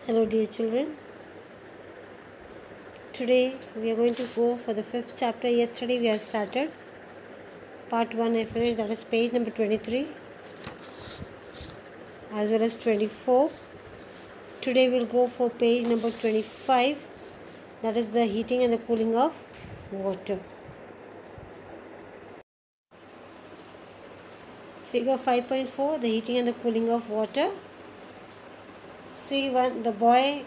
Hello dear children, today we are going to go for the 5th chapter. Yesterday we have started part 1 I finished, that is page number 23 as well as 24. Today we will go for page number 25, that is the heating and the cooling of water. Figure 5.4, the heating and the cooling of water. See, when the boy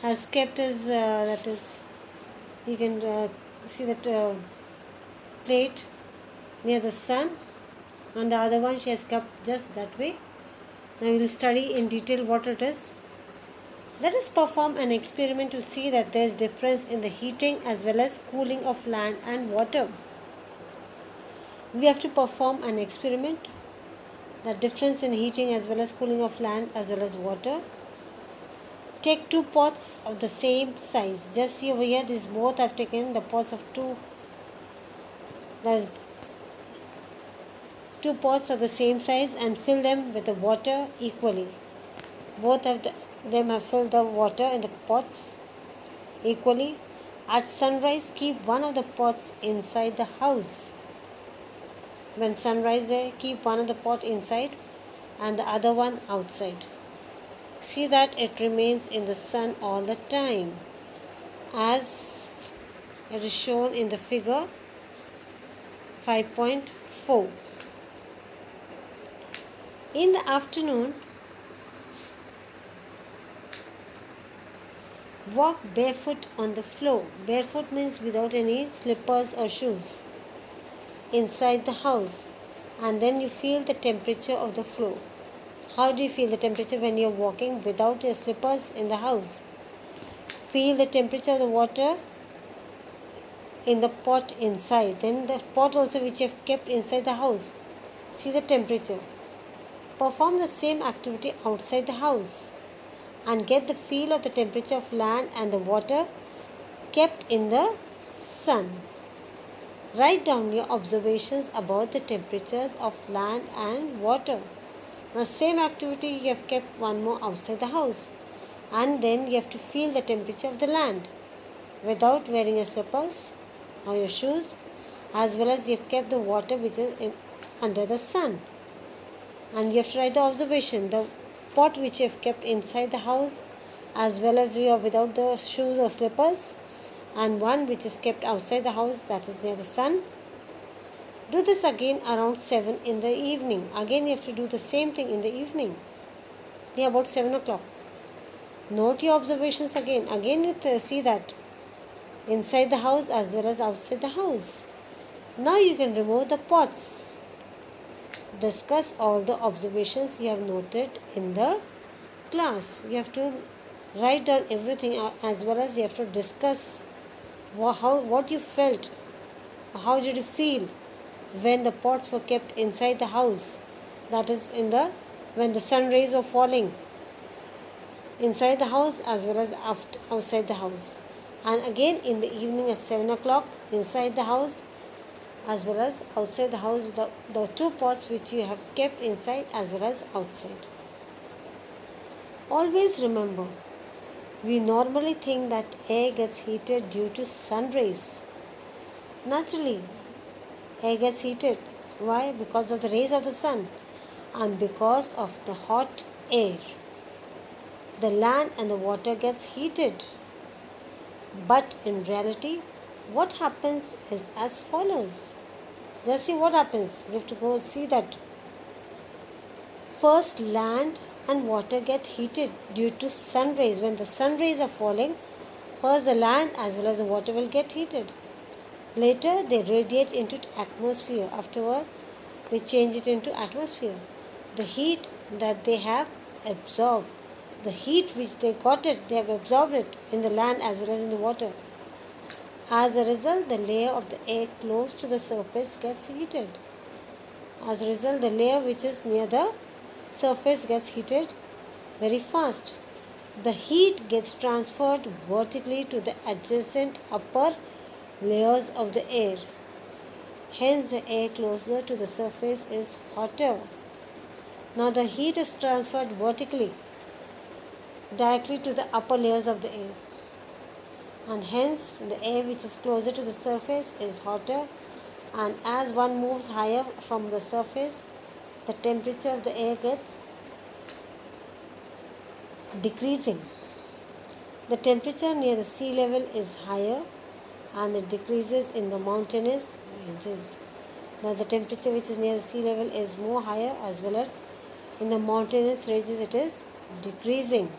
has kept his, that is, you can see that plate near the sun, and the other one she has kept just that way. Now we will study in detail what it is. Let us perform an experiment to see that there is difference in the heating as well as cooling of land and water. We have to perform an experiment, the difference in heating as well as cooling of land as well as water. Take two pots of the same size. Just see over here, these both have taken the pots of two pots of the same size and fill them with the water equally. Both of them have filled the water in the pots equally. At sunrise, keep one of the pots inside the house. When sunrise there, keep one of the pot inside and the other one outside. See that it remains in the sun all the time, as it is shown in the figure 5.4. In the afternoon, walk barefoot on the floor. Barefoot means without any slippers or shoes inside the house, and then you feel the temperature of the floor. How do you feel the temperature when you are walking without your slippers in the house? Feel the temperature of the water in the pot inside. Then the pot also which you have kept inside the house. See the temperature. Perform the same activity outside the house and get the feel of the temperature of land and the water kept in the sun. Write down your observations about the temperatures of land and water. Now, same activity you have kept one more outside the house, and then you have to feel the temperature of the land without wearing your slippers or your shoes, as well as you have kept the water which is under the sun. And you have to write the observation, the pot which you have kept inside the house, as well as you are without the shoes or slippers, and one which is kept outside the house, that is near the sun. Do this again around 7 in the evening. Again you have to do the same thing in the evening, near about 7 o'clock. Note your observations again. Again you see that inside the house as well as outside the house. Now you can remove the pots. Discuss all the observations you have noted in the class. You have to write down everything, as well as you have to discuss what you felt, how did you feel when the pots were kept inside the house, that is when the sun rays were falling inside the house as well as outside the house, and again in the evening at 7 o'clock inside the house as well as outside the house, the two pots which you have kept inside as well as outside. Always remember, we normally think that air gets heated due to sun rays. Naturally, air gets heated. Why? Because of the rays of the sun and because of the hot air. The land and the water gets heated. But in reality, what happens is as follows. Just see what happens. You have to go see that. First, land and water get heated due to sun rays. When the sun rays are falling, first the land as well as the water will get heated. Later, they radiate into atmosphere. Afterward, they change it into atmosphere. The heat that they have absorbed, the heat which they got it, they have absorbed it in the land as well as in the water. As a result, the layer of the air close to the surface gets heated. As a result, the layer which is near the surface gets heated very fast. The heat gets transferred vertically to the adjacent upper layers of the air. Hence, the air closer to the surface is hotter. Now, the heat is transferred vertically directly to the upper layers of the air, and hence the air which is closer to the surface is hotter, and as one moves higher from the surface, the temperature of the air gets decreasing. The temperature near the sea level is higher and it decreases in the mountainous ranges. Now the temperature which is near the sea level is more higher, as well as in the mountainous ranges it is decreasing.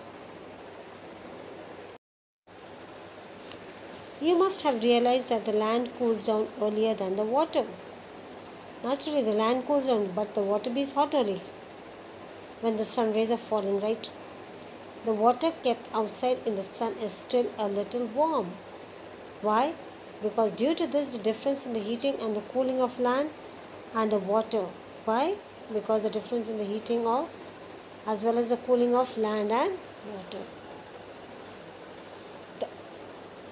You must have realized that the land cools down earlier than the water. Naturally, the land cools down, but the water is hot only when the sun rays are falling, right? The water kept outside in the sun is still a little warm. Why? Because due to this, the difference in the heating and the cooling of land and the water. Why? Because the difference in the heating of as well as the cooling of land and water.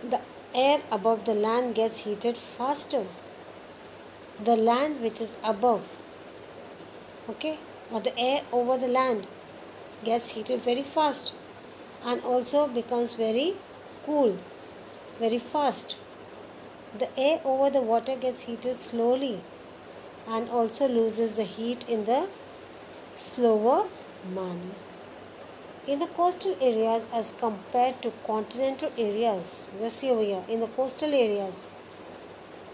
The air above the land gets heated faster. The land which is above, or the air over the land gets heated very fast and also becomes very cool very fast. The air over the water gets heated slowly and also loses the heat in the slower manner. In the coastal areas as compared to continental areas, just see over here, in the coastal areas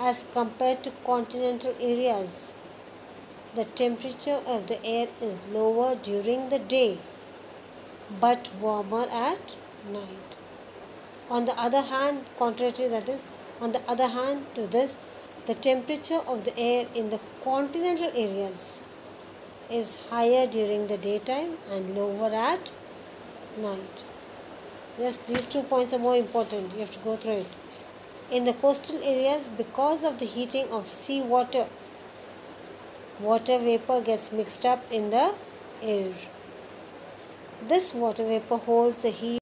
as compared to continental areas, the temperature of the air is lower during the day but warmer at night. On the other hand, contrary to this, the temperature of the air in the continental areas is higher during the daytime and lower at night. Yes, these 2 points are more important. You have to go through it. In the coastal areas, because of the heating of sea water, water vapor gets mixed up in the air. This water vapor holds the heat.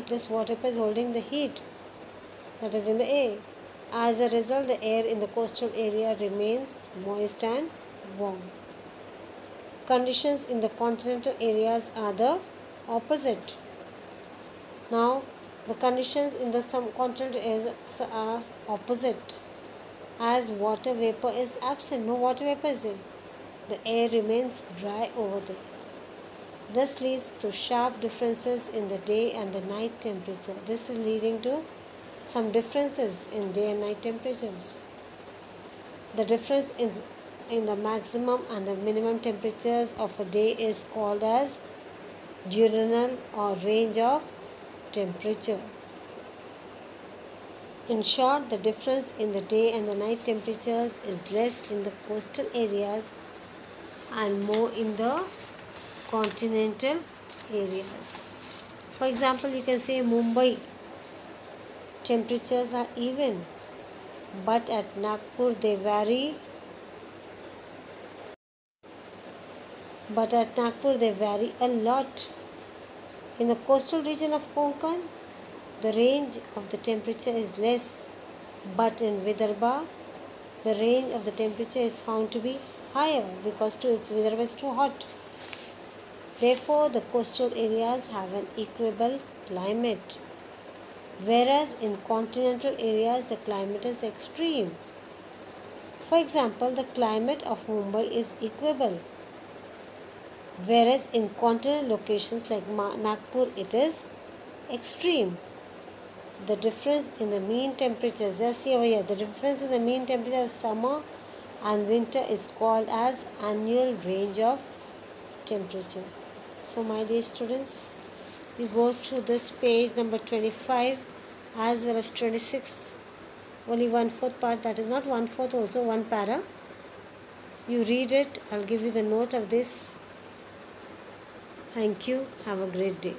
This water vapor is holding the heat that is in the air. As a result, the air in the coastal area remains moist and warm. Conditions in the continental areas are the opposite. Now, the conditions in the continental areas are opposite. As water vapor is absent, no water vapor is there. The air remains dry over there. This leads to sharp differences in the day and the night temperature. This is leading to some differences in day and night temperatures. The difference in the maximum and the minimum temperatures of a day is called as diurnal or range of temperature. In short, the difference in the day and the night temperatures is less in the coastal areas and more in the continental areas. For example, you can say Mumbai temperatures are even, but at Nagpur they vary. A lot. In the coastal region of Konkan, the range of the temperature is less, but in Vidarbha, the range of the temperature is found to be higher because Vidarbha is too hot. Therefore, the coastal areas have an equable climate, whereas in continental areas the climate is extreme. For example, the climate of Mumbai is equable, whereas in continental locations like Nagpur it is extreme. The difference in the mean temperatures, just see over here, the difference in the mean temperature of summer and winter is called as annual range of temperature. So my dear students, you go through this page number 25 as well as 26, only 1/4 part, that is not 1/4, also one para. You read it, I'll give you the note of this. Thank you, have a great day.